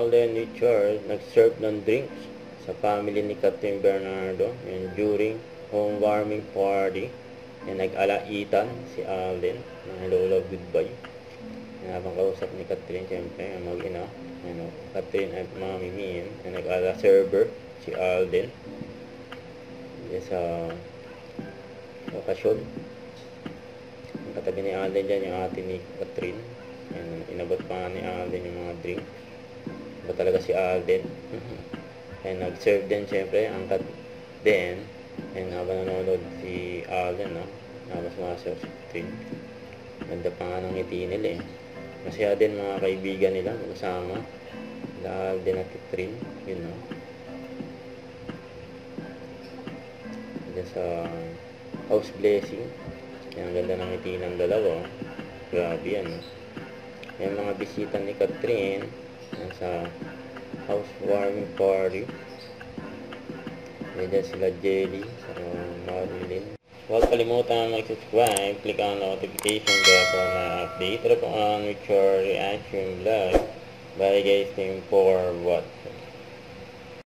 Alden Richard nag-serve ng drinks sa family ni Captain Bernardo and during home-warming party. And nag-alaitan si Alden ng hello, love, goodbye. And habang kausap ni Catherine, siyempre, ang mag-ina, Catherine at Mami Min, and nag-ala-server si Alden sa okasyon. Ang katabi ni Alden dyan, yung ate ni Catherine. And inabot pa ni Alden yung mga drink. Iba talaga si Alden. And nag-serve din siyempre ang Catherine. And habang nanonood si Alden, habang sumasayaw si Catherine. Ganda pa nga ng ngiti nila eh. Masaya din mga kaibigan nila magkasama. Alden at Catherine. Yun Diyan sa house blessing. Yan, ang ganda ng ngiti ng dalawa. Grabe yan. Yan mga bisita ni Catherine. Yan sa housewarming party. Yan sila Jelly, sa Marilyn. Huwag kalimutan mag-subscribe, click ang notification bell para ma-update. Ito po ang with your reaction vlog. Bye guys, team for what?